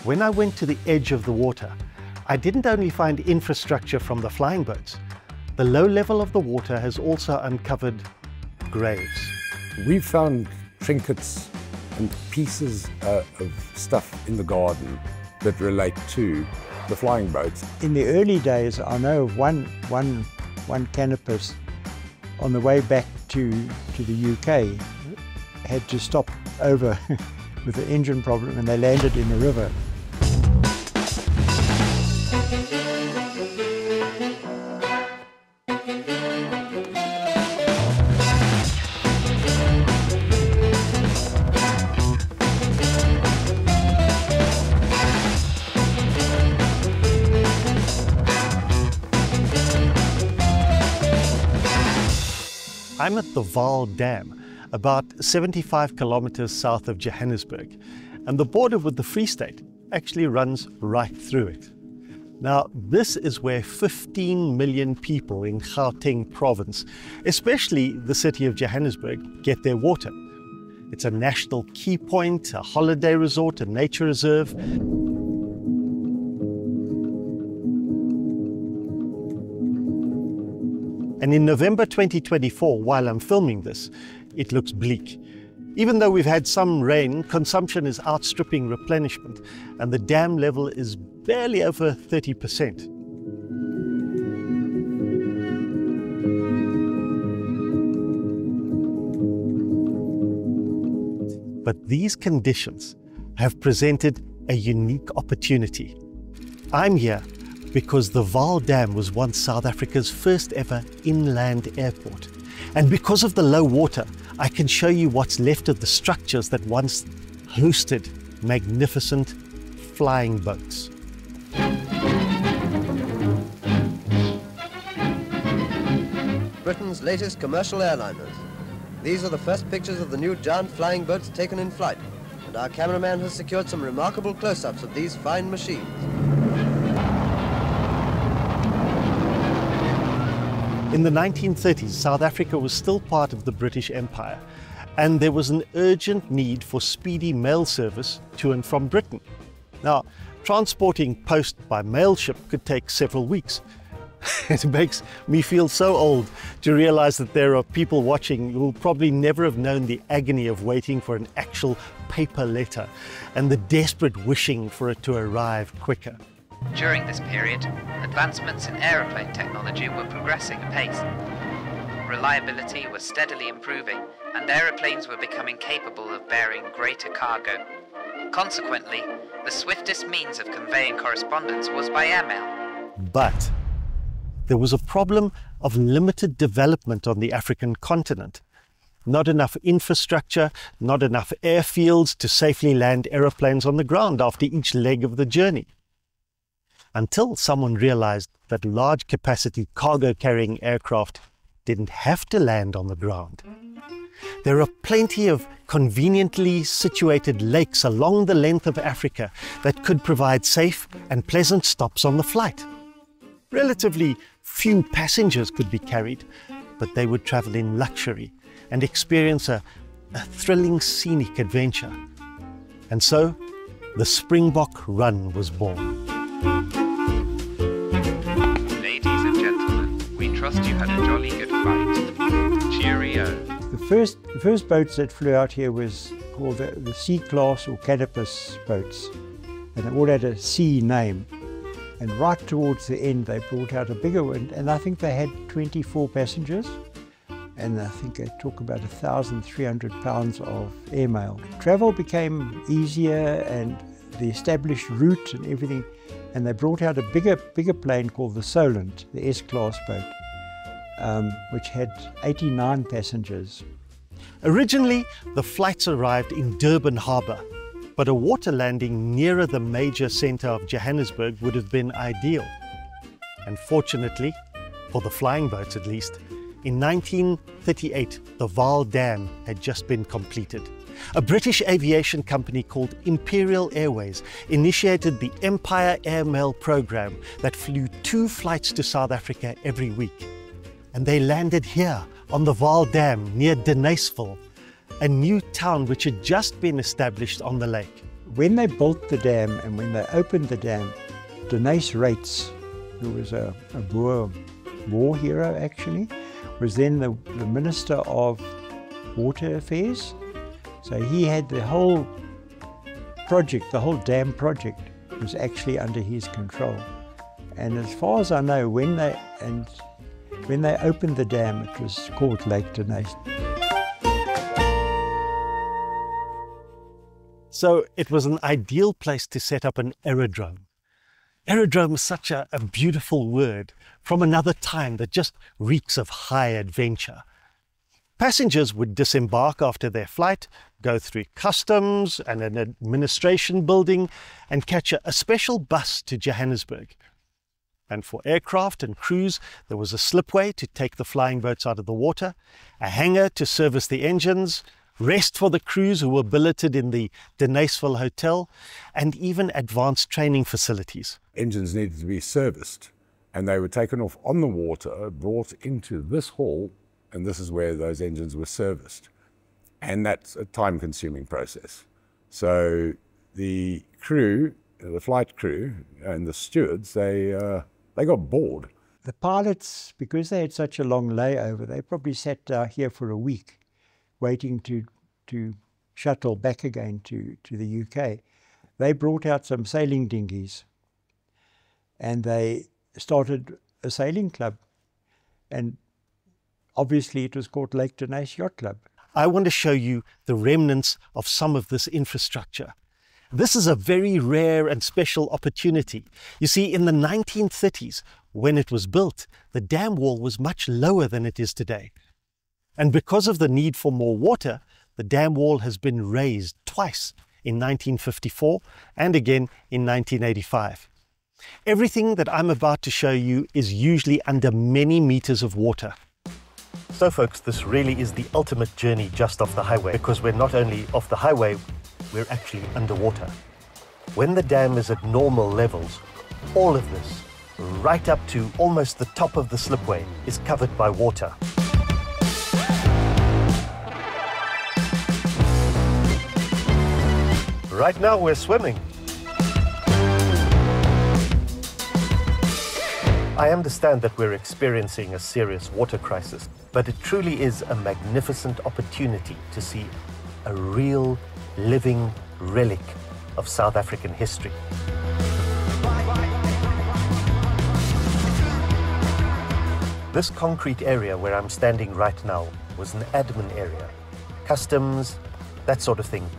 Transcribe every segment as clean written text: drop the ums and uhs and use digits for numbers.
When I went to the edge of the water, I didn't only find infrastructure from the flying boats. The low level of the water has also uncovered graves. We've found trinkets and pieces of stuff in the garden that relate to the flying boats. In the early days, I know of one canopus on the way back to the UK had to stop over with an engine problem, and they landed in the river. I'm at the Vaal Dam, about 75 kilometers south of Johannesburg, and the border with the Free State actually runs right through it. Now, this is where 15 million people in Gauteng province, especially the city of Johannesburg, get their water. It's a national key point, a holiday resort, a nature reserve. And in November 2024, while I'm filming this, it looks bleak. Even though we've had some rain, consumption is outstripping replenishment, and the dam level is barely over 30%. But these conditions have presented a unique opportunity. I'm here because the Vaal Dam was once South Africa's first ever inland airport. And because of the low water, I can show you what's left of the structures that once hosted magnificent flying boats. Britain's latest commercial airliners. These are the first pictures of the new giant flying boats taken in flight, and our cameraman has secured some remarkable close-ups of these fine machines. In the 1930s, South Africa was still part of the British Empire, and there was an urgent need for speedy mail service to and from Britain. Now, transporting post by mail ship could take several weeks. It makes me feel so old to realize that there are people watching who will probably never have known the agony of waiting for an actual paper letter and the desperate wishing for it to arrive quicker. During this period, advancements in aeroplane technology were progressing apace. Reliability was steadily improving, and aeroplanes were becoming capable of bearing greater cargo. Consequently, the swiftest means of conveying correspondence was by airmail. But there was a problem of limited development on the African continent. Not enough infrastructure, not enough airfields to safely land aeroplanes on the ground after each leg of the journey. Until someone realized that large capacity cargo carrying aircraft didn't have to land on the ground. There are plenty of conveniently situated lakes along the length of Africa that could provide safe and pleasant stops on the flight. Relatively few passengers could be carried, but they would travel in luxury and experience a thrilling scenic adventure. And so, the Springbok Run was born. Ladies and gentlemen, we trust you had a jolly good flight. Cheerio. The first boats that flew out here was called the C-class or canopus boats, and they all had a C name. And right towards the end, they brought out a bigger one, and I think they had 24 passengers. And I think they took about 1,300 pounds of airmail. Travel became easier, and the established route and everything. And they brought out a bigger plane called the Solent, the S-class boat, which had 89 passengers. Originally, the flights arrived in Durban Harbour, but a water landing nearer the major centre of Johannesburg would have been ideal. And fortunately, for the flying boats at least, in 1938, the Vaal Dam had just been completed. A British aviation company called Imperial Airways initiated the Empire Airmail program that flew 2 flights to South Africa every week. And they landed here on the Vaal Dam near Deniseville, a new town which had just been established on the lake. when they built the dam and when they opened the dam, Deneys Reitz, who was a Boer war hero actually, was then the Minister of Water Affairs. So he had the whole project, the whole dam project was actually under his control. And as far as I know, when they opened the dam, it was called Lake Deneys. So it was an ideal place to set up an aerodrome. Aerodrome is such a beautiful word from another time that just reeks of high adventure. Passengers would disembark after their flight, go through customs and an administration building, and catch a special bus to Johannesburg. And for aircraft and crews, there was a slipway to take the flying boats out of the water, a hangar to service the engines, rest for the crews who were billeted in the Deneysville Hotel, and even advanced training facilities. Engines needed to be serviced, and they were taken off on the water, brought into this hall, and this is where those engines were serviced. And that's a time-consuming process. So the crew, the flight crew and the stewards, they got bored. The pilots, because they had such a long layover, they probably sat here for a week waiting to shuttle back again to the UK. They brought out some sailing dinghies and they started a sailing club. And obviously it was called Lake Deneys Yacht Club. I want to show you the remnants of some of this infrastructure. This is a very rare and special opportunity. You see, in the 1930s, when it was built, the dam wall was much lower than it is today. And because of the need for more water, the dam wall has been raised twice, in 1954 and again in 1985. Everything that I'm about to show you is usually under many meters of water. So folks, this really is the ultimate journey just off the highway, because we're not only off the highway, we're actually underwater. When the dam is at normal levels, all of this, right up to almost the top of the slipway, is covered by water. Right now we're swimming. I understand that we're experiencing a serious water crisis, but it truly is a magnificent opportunity to see a real living relic of South African history. This concrete area where I'm standing right now was an admin area, customs, that sort of thing,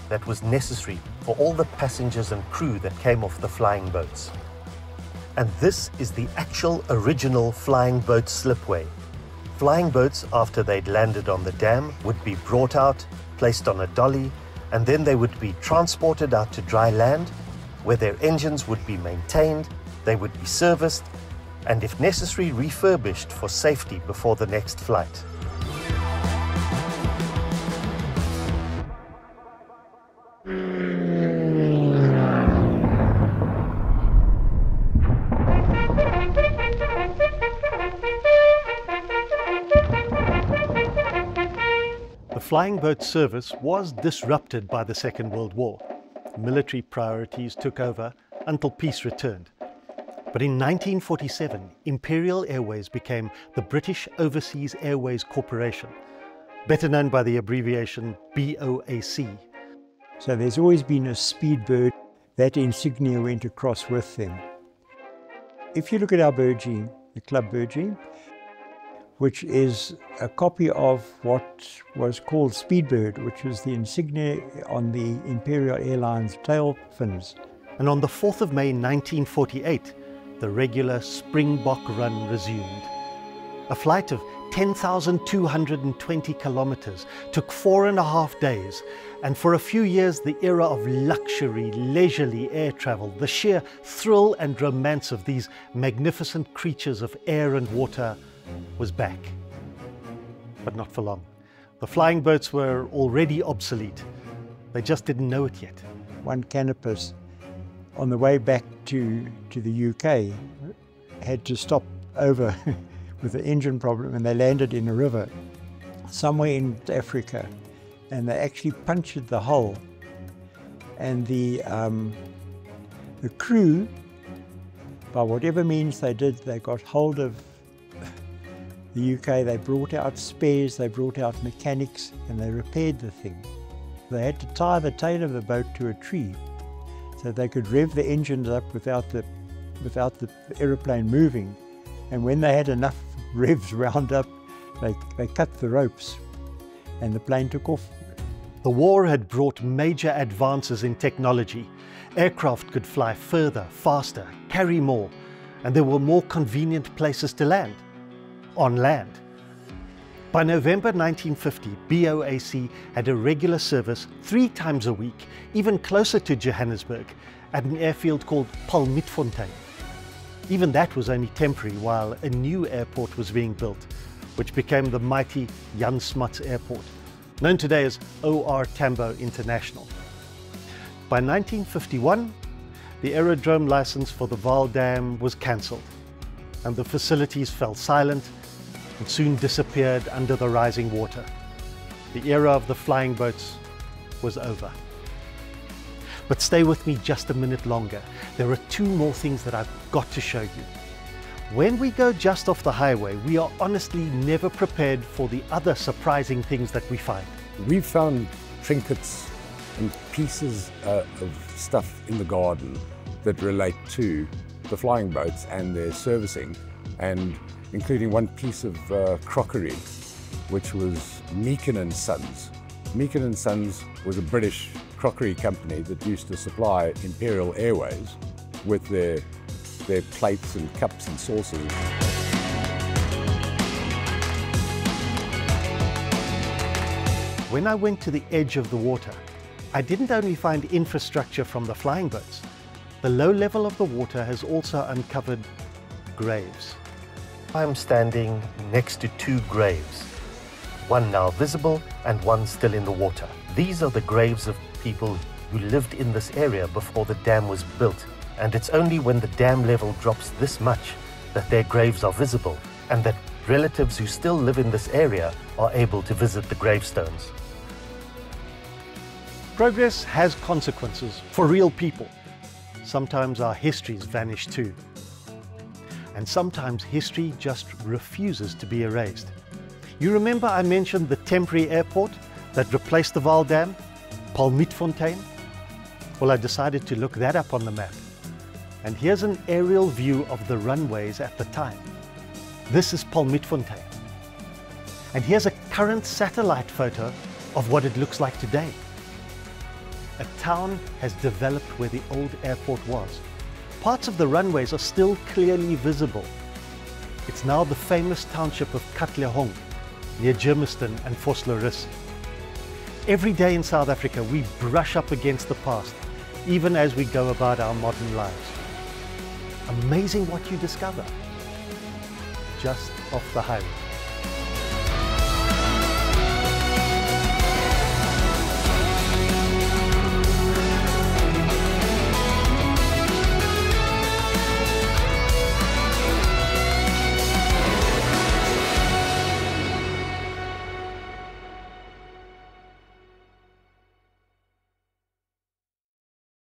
that was necessary for all the passengers and crew that came off the flying boats. And this is the actual original flying boat slipway. Flying boats, after they'd landed on the dam, would be brought out, placed on a dolly, and then they would be transported out to dry land, where their engines would be maintained, they would be serviced, and if necessary, refurbished for safety before the next flight. The flying boat service was disrupted by the Second World War. Military priorities took over until peace returned. But in 1947, Imperial Airways became the British Overseas Airways Corporation, better known by the abbreviation BOAC. So there's always been a Speedbird. That insignia went across with them. If you look at our Burgee, the Club Burgee, which is a copy of what was called Speedbird, which was the insignia on the Imperial Airlines tail fins. And on the 4th of May 1948, the regular Springbok run resumed. A flight of 10,220 kilometers took 4.5 days, and for a few years the era of luxury, leisurely air travel, the sheer thrill and romance of these magnificent creatures of air and water was back. But not for long. The flying boats were already obsolete. They just didn't know it yet. One canopus on the way back to the UK had to stop over with an engine problem, and they landed in a river somewhere in Africa, and they actually punctured the hull, And the crew, by whatever means they did, they got hold of the UK, they brought out spares, they brought out mechanics, and they repaired the thing. They had to tie the tail of the boat to a tree so they could rev the engines up without the aeroplane moving. And when they had enough revs wound up, they cut the ropes and the plane took off. The war had brought major advances in technology. Aircraft could fly further, faster, carry more, and there were more convenient places to land, on land. By November 1950, BOAC had a regular service 3 times a week, even closer to Johannesburg, at an airfield called Palmitfontein. Even that was only temporary while a new airport was being built, which became the mighty Jan Smuts Airport, known today as OR Tambo International. By 1951, the aerodrome license for the Vaal Dam was cancelled, and the facilities fell silent and soon disappeared under the rising water. The era of the flying boats was over. But stay with me just a minute longer. There are 2 more things that I've got to show you. When we go just off the highway, we are honestly never prepared for the other surprising things that we find. We've found trinkets and pieces of stuff in the garden that relate to the flying boats and their servicing, and including one piece of crockery, which was Meekin & Sons. Meekin & Sons was a British crockery company that used to supply Imperial Airways with their plates and cups and saucers. When I went to the edge of the water, I didn't only find infrastructure from the flying boats. The low level of the water has also uncovered graves. I'm standing next to 2 graves, one now visible and one still in the water. These are the graves of people who lived in this area before the dam was built, and it's only when the dam level drops this much that their graves are visible, and that relatives who still live in this area are able to visit the gravestones. Progress has consequences for real people. Sometimes our histories vanish too. And sometimes history just refuses to be erased. You remember I mentioned the temporary airport that replaced the Vaal Dam, Palmitfontein? Well, I decided to look that up on the map. And here's an aerial view of the runways at the time. This is Palmitfontein. And here's a current satellite photo of what it looks like today. A town has developed where the old airport was. Parts of the runways are still clearly visible. It's now the famous township of Katlehong, near Germiston and Vosloorus. Every day in South Africa, we brush up against the past, even as we go about our modern lives. Amazing what you discover just off the highway.